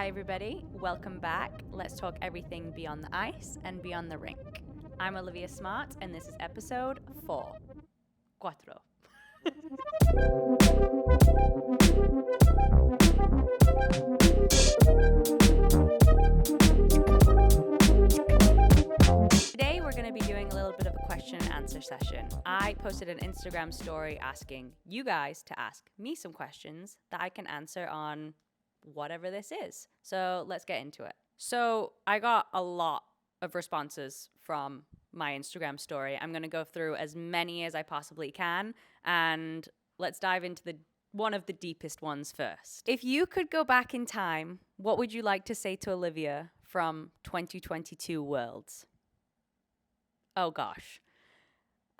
Hi everybody, welcome back. Let's talk everything beyond the ice and beyond the rink. I'm Olivia Smart and this is episode 4. Cuatro. Today we're going to be doing a little bit of a question and answer session. I posted an Instagram story asking you guys to ask me some questions that I can answer on whatever this is. So let's get into it. So I got a lot of responses from my Instagram story. I'm going to go through as many as I possibly can, and let's dive into one of the deepest ones first. If you could go back in time, what would you like to say to Olivia from 2022 Worlds? Oh gosh.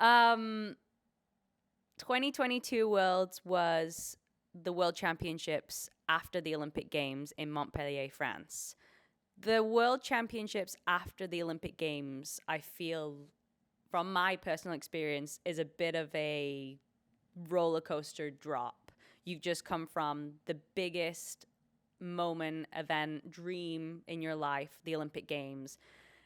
2022 Worlds was the World Championships after the Olympic Games in Montpellier, France. The World Championships after the Olympic Games, I feel, from my personal experience, is a bit of a roller coaster drop. You've just come from the biggest moment, event, dream in your life, the Olympic Games,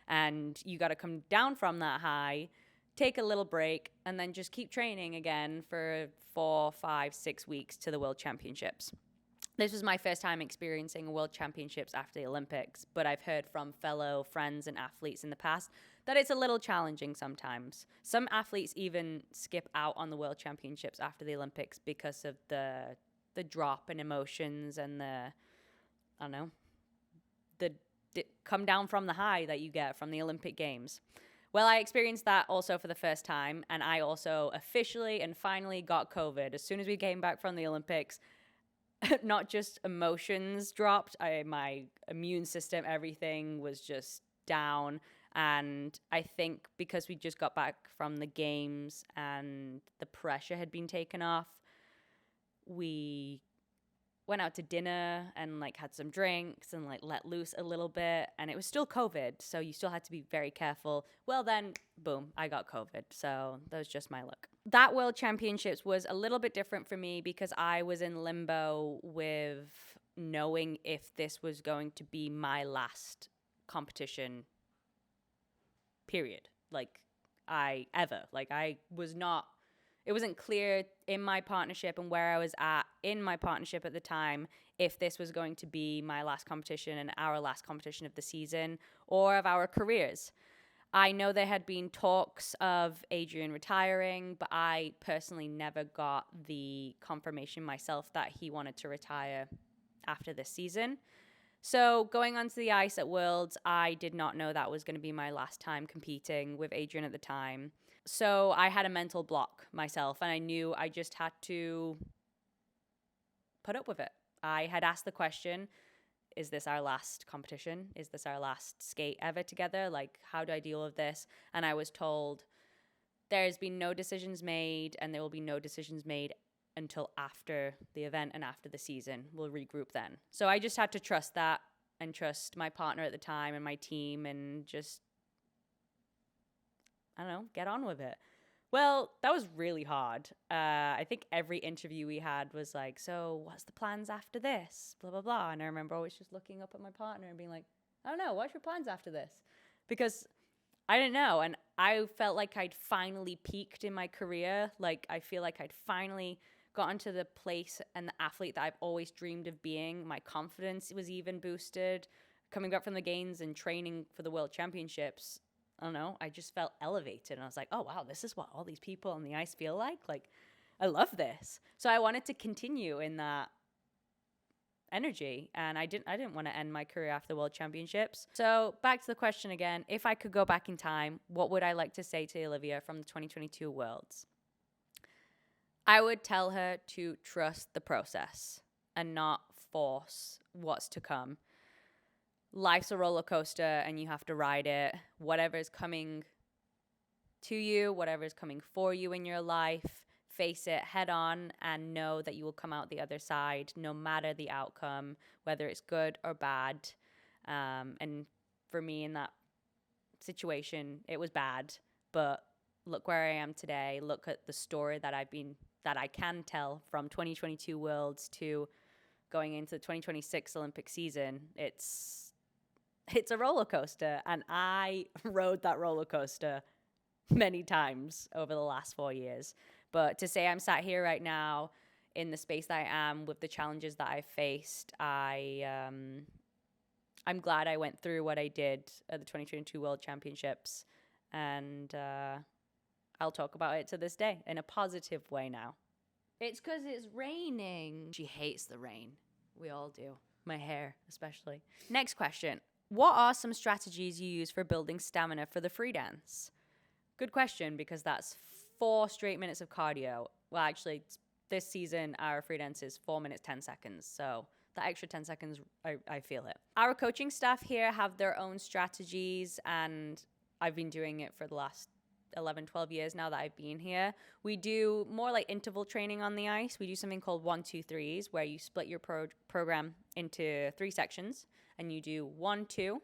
and you got to come down from that high, take a little break, and then just keep training again for 4, 5, 6 weeks to the World Championships. This was my first time experiencing World Championships after the Olympics, but I've heard from fellow friends and athletes in the past that it's a little challenging sometimes. Some athletes even skip out on the World Championships after the Olympics because of the drop in emotions and the come down from the high that you get from the Olympic Games. Well, I experienced that also for the first time, and I also officially and finally got COVID. As soon as we came back from the Olympics, not just emotions dropped, my immune system, everything was just down. And I think because we just got back from the games and the pressure had been taken off, we went out to dinner and had some drinks and let loose a little bit, and it was still COVID, so you still had to be very careful. Well then, boom, I got COVID, so that was just my luck. That World Championships was a little bit different for me because I was in limbo with knowing if this was going to be my last competition, period. It wasn't clear in my partnership and where I was at in my partnership at the time if this was going to be my last competition and our last competition of the season or of our careers. I know there had been talks of Adrian retiring, but I personally never got the confirmation myself that he wanted to retire after this season. So going onto the ice at Worlds, I did not know that was going to be my last time competing with Adrian at the time. So I had a mental block myself, and I knew I just had to put up with it. I had asked the question, is this our last competition? Is this our last skate ever together? How do I deal with this? And I was told there's been no decisions made, and there will be no decisions made until after the event and after the season. We'll regroup then. So I just had to trust that and trust my partner at the time and my team and just get on with it. Well, that was really hard. I think every interview we had was so what's the plans after this? Blah, blah, blah. And I remember always just looking up at my partner and being like, I don't know, what's your plans after this? Because I didn't know. And I felt like I'd finally peaked in my career. I feel like I'd finally gotten to the place and the athlete that I've always dreamed of being. My confidence was even boosted. Coming back from the games and training for the World Championships, I don't know, I just felt elevated. And I was like, oh, wow, this is what all these people on the ice feel like. I love this. So I wanted to continue in that energy. And I didn't want to end my career after the World Championships. So back to the question again. If I could go back in time, what would I like to say to Olivia from the 2022 Worlds? I would tell her to trust the process and not force what's to come. Life's a roller coaster and you have to ride it. Whatever is coming to you, whatever is coming for you in your life, face it head on and know that you will come out the other side no matter the outcome, whether it's good or bad. And for me in that situation, it was bad, but look where I am today. Look at the story that I can tell from 2022 Worlds to going into the 2026 Olympic season, it's a roller coaster. And I rode that roller coaster many times over the last 4 years. But to say I'm sat here right now in the space that I am with the challenges that I faced, I'm glad I went through what I did at the 2022 World Championships. And I'll talk about it to this day in a positive way now. It's because it's raining. She hates the rain. We all do. My hair, especially. Next question. What are some strategies you use for building stamina for the free dance? Good question, because that's 4 straight minutes of cardio. Well, actually, this season, our free dance is 4 minutes, 10 seconds. So that extra 10 seconds, I feel it. Our coaching staff here have their own strategies, and I've been doing it for the last 11, 12 years now that I've been here. We do more like interval training on the ice. We do something called 1, 2, 3s, where you split your program into 3 sections, and you do 1, 2,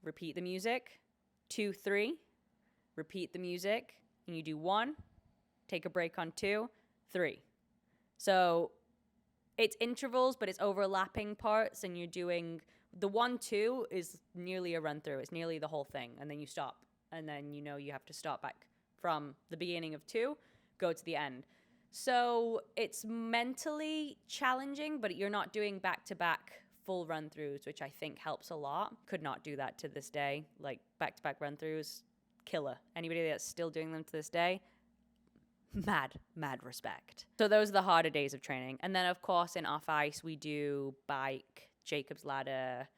repeat the music, 2, 3, repeat the music, and you do 1, take a break on 2, 3. So it's intervals, but it's overlapping parts, and you're doing the 1, 2 is nearly a run through. It's nearly the whole thing, and then you stop. And then you have to start back from the beginning of 2, go to the end. So it's mentally challenging, but you're not doing back-to-back full run-throughs, which I think helps a lot. Could not do that to this day. Like, back-to-back run-throughs, killer. Anybody that's still doing them to this day, mad respect. So those are the harder days of training. And then, of course, in off-ice, we do bike, Jacob's ladder,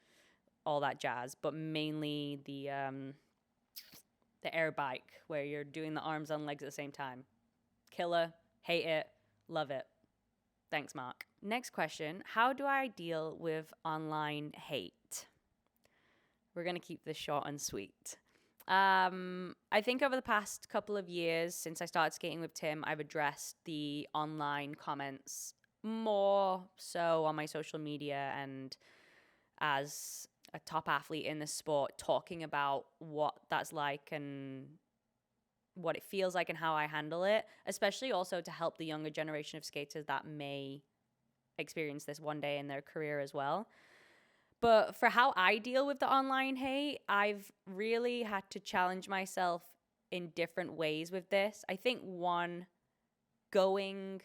all that jazz, but mainly the air bike, where you're doing the arms and legs at the same time. Killer, hate it, love it. Thanks, Mark. Next question. How do I deal with online hate? We're going to keep this short and sweet. I think over the past couple of years, since I started skating with Tim, I've addressed the online comments more so on my social media and as a top athlete in the sport, talking about what that's like and what it feels like and how I handle it, especially also to help the younger generation of skaters that may experience this one day in their career as well. But for how I deal with the online hate, I've really had to challenge myself in different ways with this. I think one, going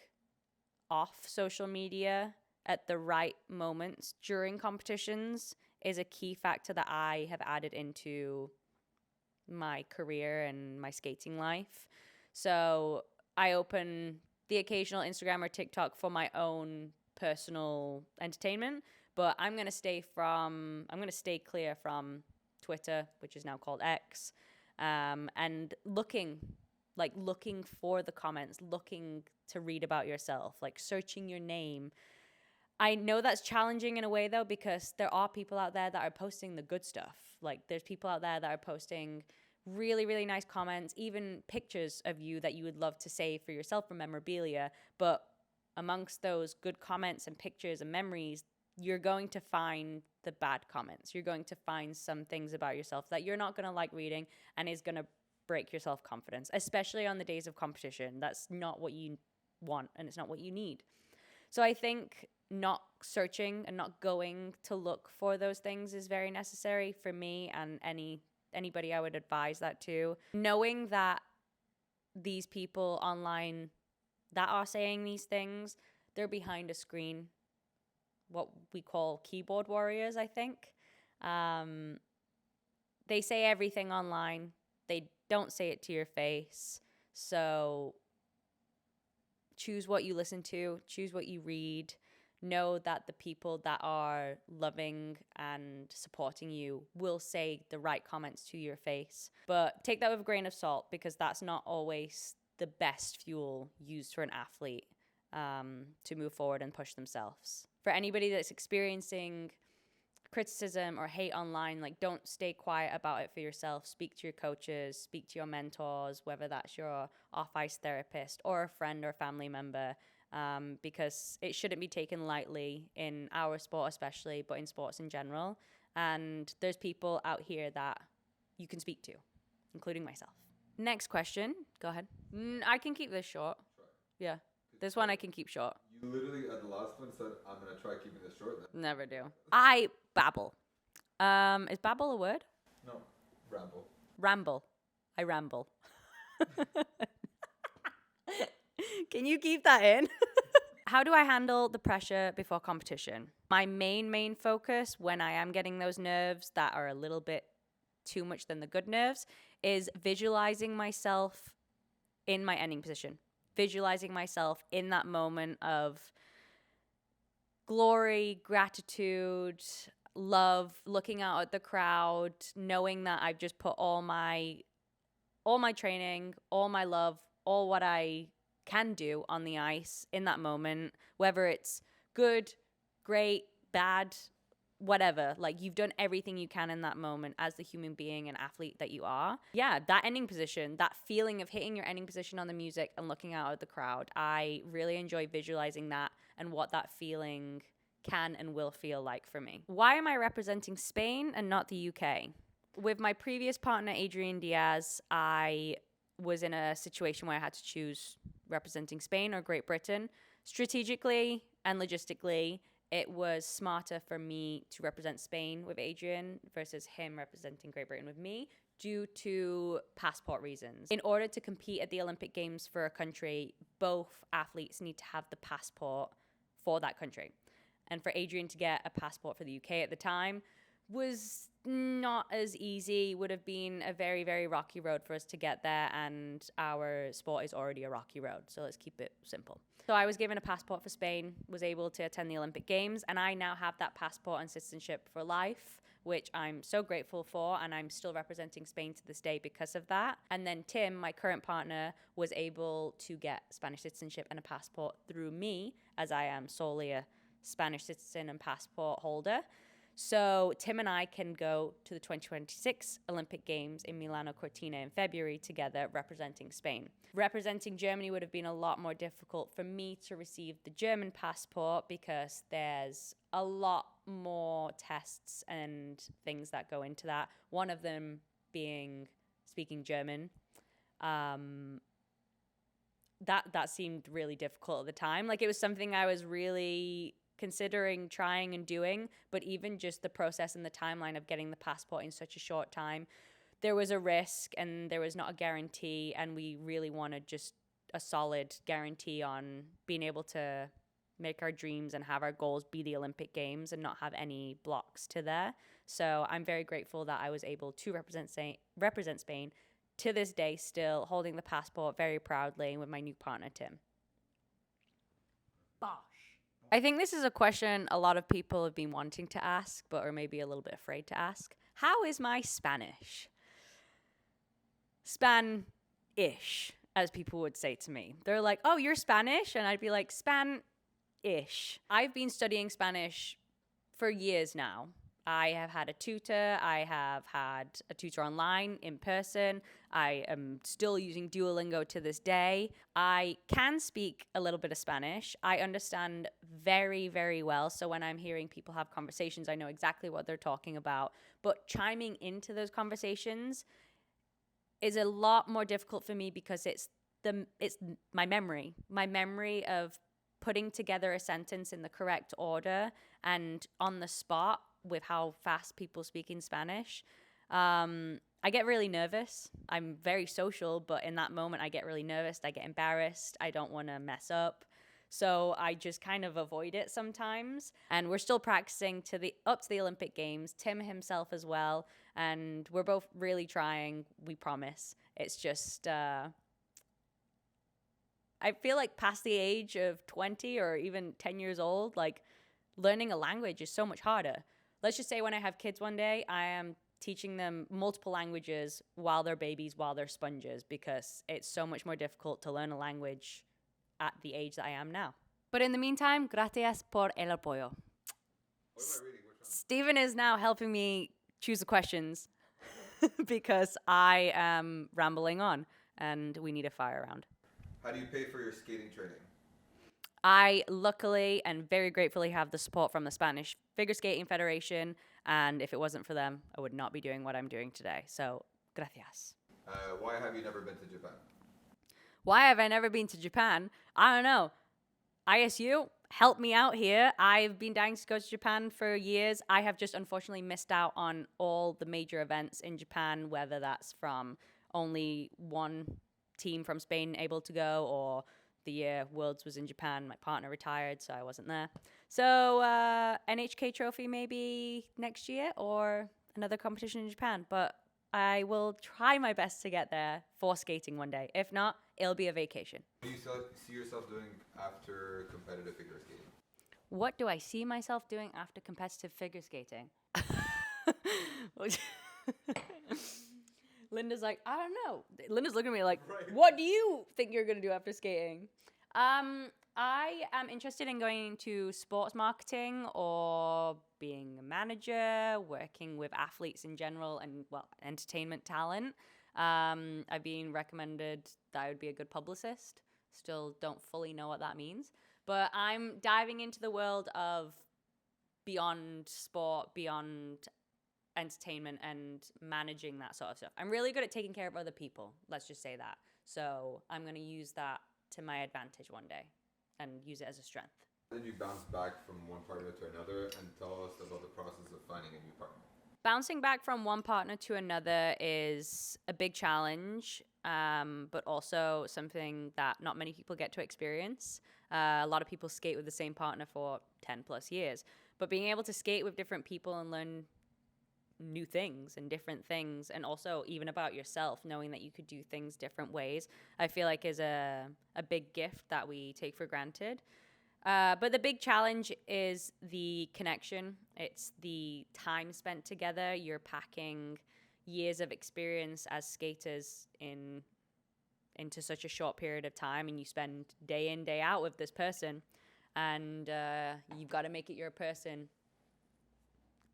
off social media at the right moments during competitions is a key factor that I have added into my career and my skating life. So I open the occasional Instagram or TikTok for my own personal entertainment, but I'm going to stay clear from Twitter, which is now called X, and looking for the comments, looking to read about yourself, like searching your name. I know that's challenging in a way, though, because there are people out there that are posting the good stuff. Like, there's people out there that are posting really, really nice comments, even pictures of you that you would love to save for yourself for memorabilia. But amongst those good comments and pictures and memories, you're going to find the bad comments. You're going to find some things about yourself that you're not going to like reading and is going to break your self-confidence, especially on the days of competition. That's not what you want, and it's not what you need. So I think not searching and not going to look for those things is very necessary for me and anybody I would advise that to. Knowing that these people online that are saying these things, they're behind a screen, what we call keyboard warriors, I think. They say everything online. They don't say it to your face. So choose what you listen to, choose what you read. Know that the people that are loving and supporting you will say the right comments to your face. But take that with a grain of salt, because that's not always the best fuel used for an athlete to move forward and push themselves. For anybody that's experiencing criticism or hate online, like, don't stay quiet about it for yourself. Speak to your coaches, speak to your mentors, whether that's your off-ice therapist or a friend or family member. Because it shouldn't be taken lightly in our sport especially, but in sports in general. And there's people out here that you can speak to, including myself. Next question. Go ahead. I can keep this short. Yeah. This one I can keep short. You literally at the last one said, I'm going to try keeping this short then. Never do. I babble. Is babble a word? No, ramble. Ramble. I ramble. Can you keep that in? How do I handle the pressure before competition? My main focus when I am getting those nerves that are a little bit too much than the good nerves is visualizing myself in my ending position. Visualizing myself in that moment of glory, gratitude, love, looking out at the crowd, knowing that I've just put all my training, all my love, all what I can do on the ice in that moment, whether it's good, great, bad, whatever. Like, you've done everything you can in that moment as the human being and athlete that you are. Yeah, that ending position, that feeling of hitting your ending position on the music and looking out at the crowd, I really enjoy visualizing that and what that feeling can and will feel like for me. Why am I representing Spain and not the UK? With my previous partner, Adrian Diaz, I was in a situation where I had to choose representing Spain or Great Britain. Strategically and logistically, it was smarter for me to represent Spain with Adrian versus him representing Great Britain with me due to passport reasons. In order to compete at the Olympic Games for a country, both athletes need to have the passport for that country. And for Adrian to get a passport for the UK at the time was not as easy, would have been a very, very rocky road for us to get there, and our sport is already a rocky road, so let's keep it simple. So I was given a passport for Spain, was able to attend the Olympic Games, and I now have that passport and citizenship for life, which I'm so grateful for, and I'm still representing Spain to this day because of that. And then Tim, my current partner, was able to get Spanish citizenship and a passport through me, as I am solely a Spanish citizen and passport holder. So Tim and I can go to the 2026 Olympic Games in Milano Cortina in February together representing Spain. Representing Germany would have been a lot more difficult for me to receive the German passport because there's a lot more tests and things that go into that. One of them being speaking German. That seemed really difficult at the time. Like, it was something I was really considering trying and doing, but even just the process and the timeline of getting the passport in such a short time, there was a risk and there was not a guarantee, and we really wanted just a solid guarantee on being able to make our dreams and have our goals be the Olympic Games and not have any blocks to there. So I'm very grateful that I was able to represent Spain to this day, still holding the passport very proudly with my new partner, Tim. Bosh. I think this is a question a lot of people have been wanting to ask, but are maybe a little bit afraid to ask. How is my Spanish? Span-ish, as people would say to me. They're like, oh, you're Spanish? And I'd be like, Span-ish. I've been studying Spanish for years now. I have had a tutor. I have had a tutor online, in person. I am still using Duolingo to this day. I can speak a little bit of Spanish. I understand very, very well. So when I'm hearing people have conversations, I know exactly what they're talking about. But chiming into those conversations is a lot more difficult for me because it's my memory of putting together a sentence in the correct order and on the spot with how fast people speak in Spanish. I get really nervous. I'm very social, but in that moment I get really nervous. I get embarrassed. I don't want to mess up. So I just kind of avoid it sometimes. And we're still practicing up to the Olympic Games, Tim himself as well. And we're both really trying, we promise. It's just, I feel like past the age of 20 or even 10 years old, like, learning a language is so much harder. Let's just say when I have kids one day, I am teaching them multiple languages while they're babies, while they're sponges, because it's so much more difficult to learn a language at the age that I am now. But in the meantime, gracias por el apoyo. What am I reading? Which one? Stephen is now helping me choose the questions because I am rambling on and we need a fire round. How do you pay for your skating training? I luckily and very gratefully have the support from the Spanish Figure Skating Federation, and if it wasn't for them, I would not be doing what I'm doing today. So, gracias. Why have you never been to Japan? Why have I never been to Japan? I don't know. ISU, help me out here. I've been dying to go to Japan for years. I have just unfortunately missed out on all the major events in Japan, whether that's from only one team from Spain able to go, or the year Worlds was in Japan, my partner retired, so I wasn't there. So NHK trophy maybe next year, or another competition in Japan. But I will try my best to get there for skating one day. If not, it'll be a vacation. What do you see yourself doing after competitive figure skating? What do I see myself doing after competitive figure skating? Linda's like, I don't know. Linda's looking at me like, Right. What do you think you're going to do after skating? I am interested in going into sports marketing or being a manager, working with athletes in general and, well, entertainment talent. I've been recommended that I would be a good publicist. Still don't fully know what that means. But I'm diving into the world of beyond sport, beyond entertainment, and managing that sort of stuff. I'm really good at taking care of other people. Let's just say that. So I'm going to use that to my advantage one day and use it as a strength. How did you bounce back from one partner to another, and tell us about the process of finding a new partner? Bouncing back from one partner to another is a big challenge, but also something that not many people get to experience. A lot of people skate with the same partner for 10 plus years, but being able to skate with different people and learn new things and different things, and also even about yourself, knowing that you could do things different ways, I feel like is a big gift that we take for granted. But the big challenge is the connection. It's the time spent together. You're packing years of experience as skaters into such a short period of time, and you spend day in, day out with this person, and you've got to make it your person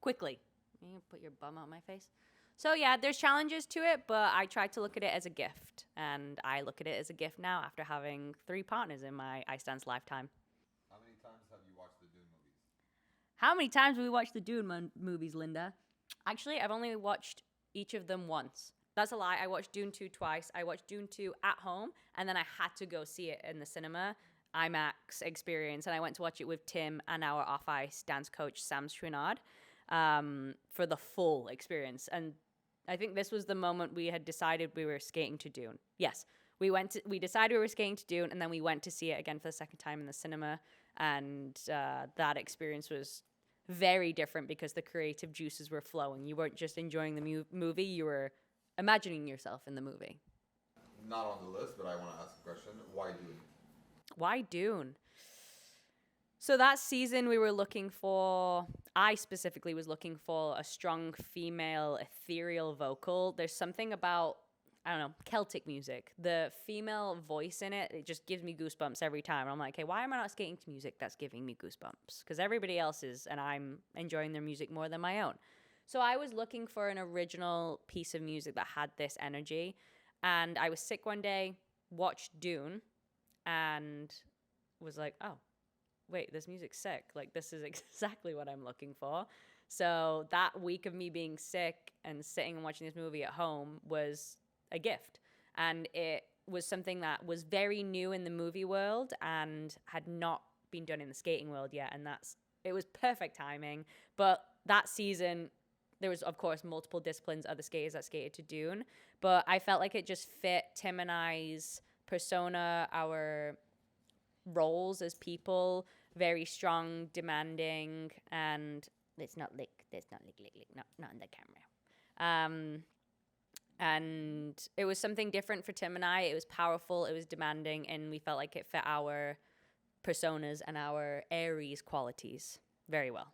quickly. You put your bum out my face. So yeah, there's challenges to it, but I try to look at it as a gift, and I look at it as a gift now after having 3 partners in my ice dance lifetime. How many times have you watched the Dune movies? How many times have we watched the Dune movies, Linda? Actually, I've only watched each of them once. That's a lie. I watched Dune 2 twice. I watched Dune 2 at home, and then I had to go see it in the cinema, IMAX experience, and I went to watch it with Tim and our off-ice dance coach, Sam Chouinard, for the full experience. And I think this was the moment we had decided we were skating to Dune. Yes, we decided we were skating to Dune, and then we went to see it again for the second time in the cinema, and that experience was very different because the creative juices were flowing. You weren't just enjoying the movie, you were imagining yourself in the movie. Not on the list, but I want to ask a question. Why Dune? Why Dune? So that season I specifically was looking for a strong female ethereal vocal. There's something about, I don't know, Celtic music. The female voice in it just gives me goosebumps every time. I'm like, hey, why am I not skating to music that's giving me goosebumps? Because everybody else is, and I'm enjoying their music more than my own. So I was looking for an original piece of music that had this energy. And I was sick one day, watched Dune, and was like, oh, wait, this music's sick. Like, this is exactly what I'm looking for. So that week of me being sick and sitting and watching this movie at home was a gift. And it was something that was very new in the movie world and had not been done in the skating world yet. And it was perfect timing. But that season, there was, of course, multiple disciplines, other skaters that skated to Dune. But I felt like it just fit Tim and I's persona, our roles as people, very strong, demanding, and let's not lick, not in the camera. And it was something different for Tim and I. It was powerful, it was demanding, and we felt like it fit our personas and our Aries qualities very well.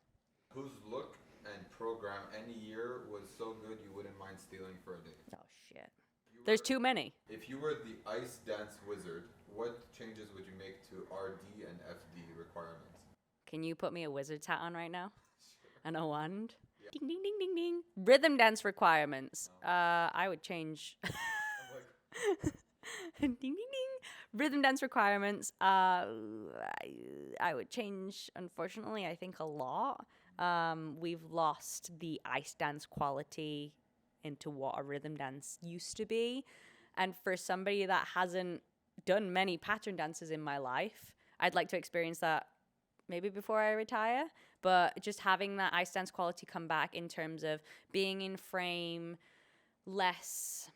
Whose look and program any year was so good you wouldn't mind stealing for a day? Oh, shit. There's too many. If you were the ice dance wizard, what changes would you make to RD and FD requirements? Can you put me a wizard's hat on right now? Sure. And a wand? Yeah. Ding, ding, ding, ding, ding. Rhythm dance requirements. I would change. Ding, ding, ding. Rhythm dance requirements. I would change, unfortunately, I think a lot. We've lost the ice dance quality into what a rhythm dance used to be. And for somebody that hasn't done many pattern dances in my life, I'd like to experience that maybe before I retire. But just having that ice dance quality come back in terms of being in frame, less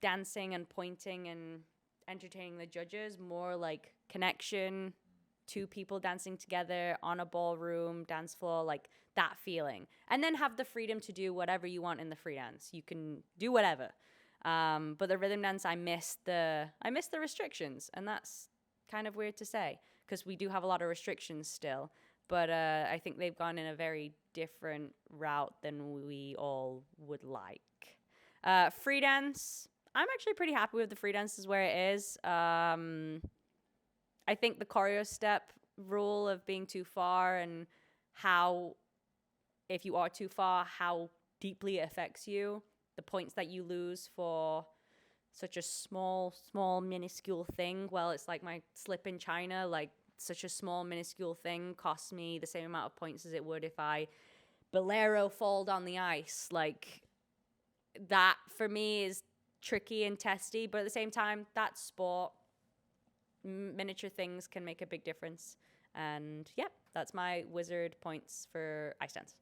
dancing and pointing and entertaining the judges, more like connection, two people dancing together on a ballroom dance floor, like that feeling. And then have the freedom to do whatever you want in the free dance. You can do whatever. But the rhythm dance, I miss the restrictions, and that's kind of weird to say because we do have a lot of restrictions still. But I think they've gone in a very different route than we all would like. Free dance, I'm actually pretty happy with the free dances where it is. I think the choreo step rule of being too far and how, if you are too far, how deeply it affects you, the points that you lose for such a small, minuscule thing. Well, it's like my slip in China, like such a small, minuscule thing costs me the same amount of points as it would if I bolero fold on the ice. Like that for me is tricky and testy, but at the same time, that's sport. Miniature things can make a big difference. And yeah, that's my wizard points for ice dance.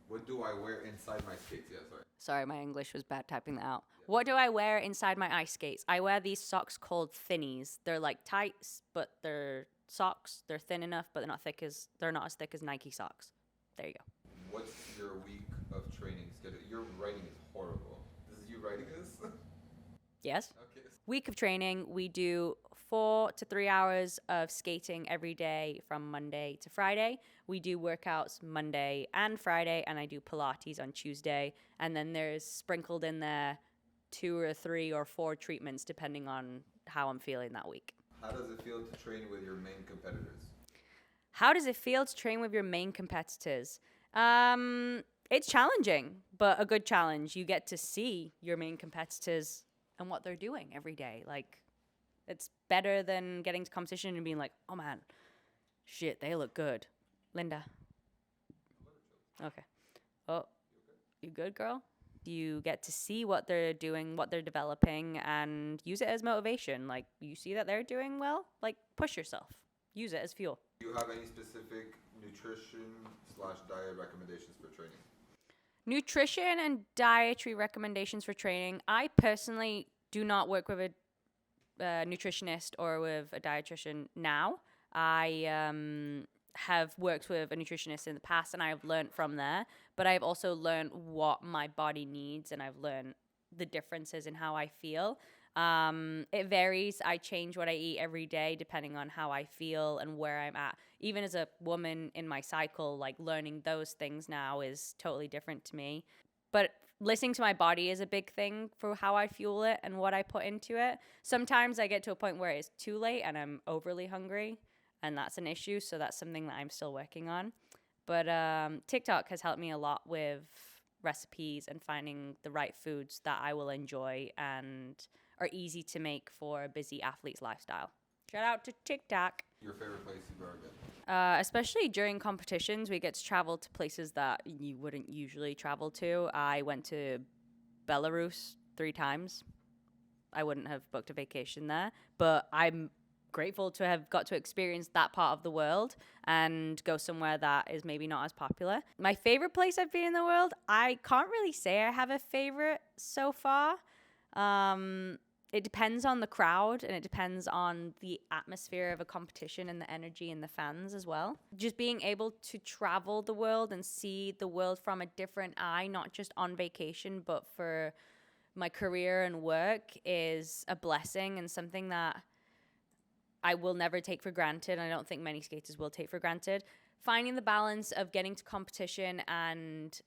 What do I wear inside my skates? Yeah, sorry. Sorry, my English was bad typing that out. Yeah. What do I wear inside my ice skates? I wear these socks called thinnies. They're like tights, but they're socks. They're thin enough, but they're not as thick as Nike socks. There you go. What's your week of training schedule? Your writing is horrible. This is you writing this? Yes. Okay. Week of training, we do 4 to 3 hours of skating every day from Monday to Friday. We do workouts Monday and Friday, and I do Pilates on Tuesday. And then there's sprinkled in there 2 or 3 or 4 treatments depending on how I'm feeling that week. How does it feel to train with your main competitors? How does it feel to train with your main competitors? It's challenging, but a good challenge. You get to see your main competitors and what they're doing every day. Like, it's better than getting to competition and being like, oh man, shit, they look good. Linda. Okay. Oh, you good, girl? You get to see what they're doing, what they're developing, and use it as motivation. Like, you see that they're doing well, like, push yourself. Use it as fuel. Do you have any specific nutrition/diet recommendations for training? Nutrition and dietary recommendations for training. I personally do not work with a nutritionist or with a dietitian now. I have worked with a nutritionist in the past, and I've learned from there. But I've also learned what my body needs, and I've learned the differences in how I feel. It varies. I change what I eat every day depending on how I feel and where I'm at. Even as a woman in my cycle, like learning those things now is totally different to me. But listening to my body is a big thing for how I fuel it and what I put into it. Sometimes I get to a point where it's too late and I'm overly hungry, and that's an issue. So that's something that I'm still working on. But TikTok has helped me a lot with recipes and finding the right foods that I will enjoy and are easy to make for a busy athlete's lifestyle. Shout out to TikTok. Your favorite place you've ever been? Especially during competitions, we get to travel to places that you wouldn't usually travel to. I went to Belarus 3 times. I wouldn't have booked a vacation there, but I'm grateful to have got to experience that part of the world and go somewhere that is maybe not as popular. My favorite place I've been in the world, I can't really say I have a favorite so far. It depends on the crowd, and it depends on the atmosphere of a competition and the energy and the fans as well. Just being able to travel the world and see the world from a different eye, not just on vacation, but for my career and work, is a blessing and something that I will never take for granted. I don't think many skaters will take for granted. Finding the balance of getting to competition and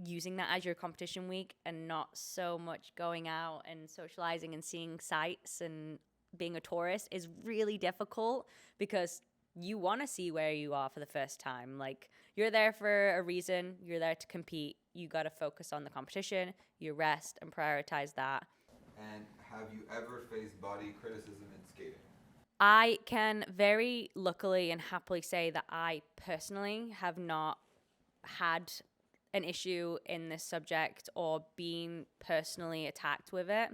using that as your competition week and not so much going out and socializing and seeing sights and being a tourist is really difficult because you want to see where you are for the first time. Like, you're there for a reason. You're there to compete. You got to focus on the competition, you rest and prioritize that. And have you ever faced body criticism in skating? I can very luckily and happily say that I personally have not had an issue in this subject or been personally attacked with it.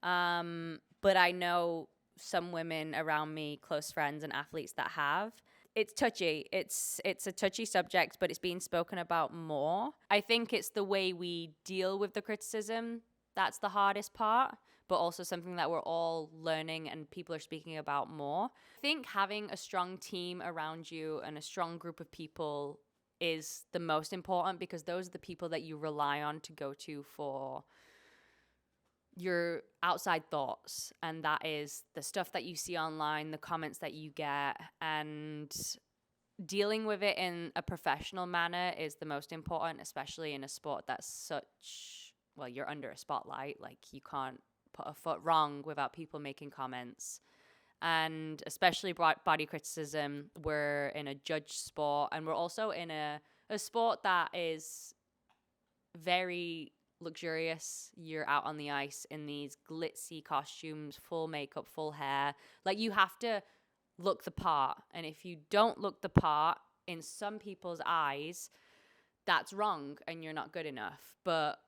But I know some women around me, close friends and athletes that have. It's touchy. It's a touchy subject, but it's being spoken about more. I think it's the way we deal with the criticism that's the hardest part, but also something that we're all learning and people are speaking about more. I think having a strong team around you and a strong group of people is the most important, because those are the people that you rely on to go to for your outside thoughts, and that is the stuff that you see online, the comments that you get, and dealing with it in a professional manner is the most important, especially in a sport that's such, well, you're under a spotlight. Like, you can't put a foot wrong without people making comments. And especially body criticism, we're in a judged sport, and we're also in a sport that is very luxurious. You're out on the ice in these glitzy costumes, full makeup, full hair. Like, you have to look the part, and if you don't look the part in some people's eyes, that's wrong and you're not good enough. But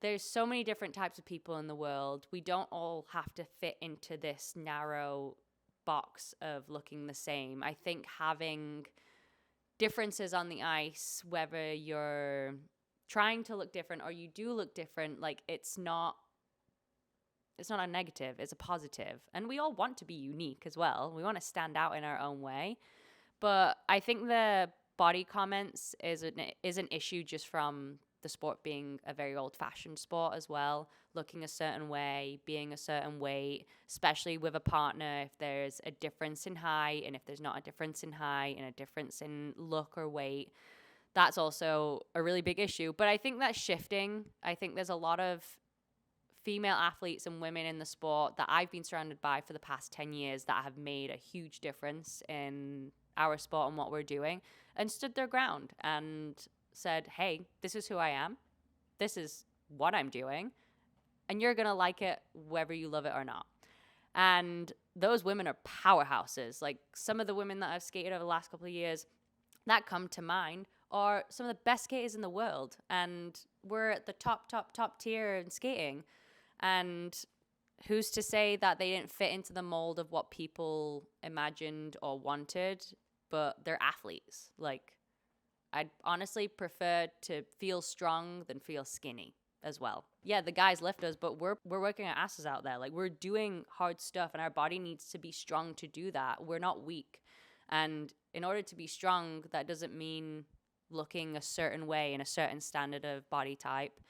there's so many different types of people in the world. We don't all have to fit into this narrow box of looking the same. I think having differences on the ice, whether you're trying to look different or you do look different, like, it's not a negative, it's a positive. And we all want to be unique as well. We want to stand out in our own way. But I think the body comments is an issue just from the sport being a very old-fashioned sport as well, looking a certain way, being a certain weight, especially with a partner. If there's a difference in height, and if there's not a difference in height and a difference in look or weight, that's also a really big issue. But I think that's shifting. I think there's a lot of female athletes and women in the sport that I've been surrounded by for the past 10 years that have made a huge difference in our sport and what we're doing, and stood their ground and said, hey, this is who I am. This is what I'm doing. And you're going to like it whether you love it or not. And those women are powerhouses. Like, some of the women that I've skated over the last couple of years that come to mind are some of the best skaters in the world. And we're at the top tier in skating. And who's to say that they didn't fit into the mold of what people imagined or wanted, but they're athletes. Like, I'd honestly prefer to feel strong than feel skinny as well. Yeah, the guys lift us, but we're working our asses out there. Like, we're doing hard stuff, and our body needs to be strong to do that. We're not weak. And in order to be strong, that doesn't mean looking a certain way in a certain standard of body type.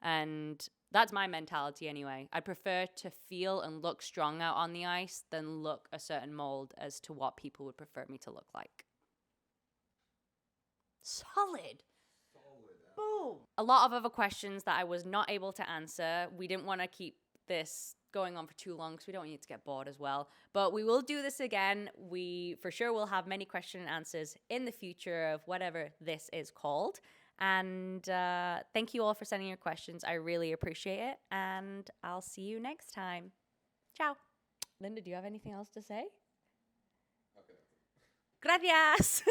And that's my mentality anyway. I prefer to feel and look strong out on the ice than look a certain mold as to what people would prefer me to look like. Solid. Boom. A lot of other questions that I was not able to answer. We didn't want to keep this going on for too long because we don't want you to get bored as well. But we will do this again. We for sure will have many question and answers in the future of whatever this is called. And thank you all for sending your questions. I really appreciate it. And I'll see you next time. Ciao. Linda, do you have anything else to say? Okay. Gracias.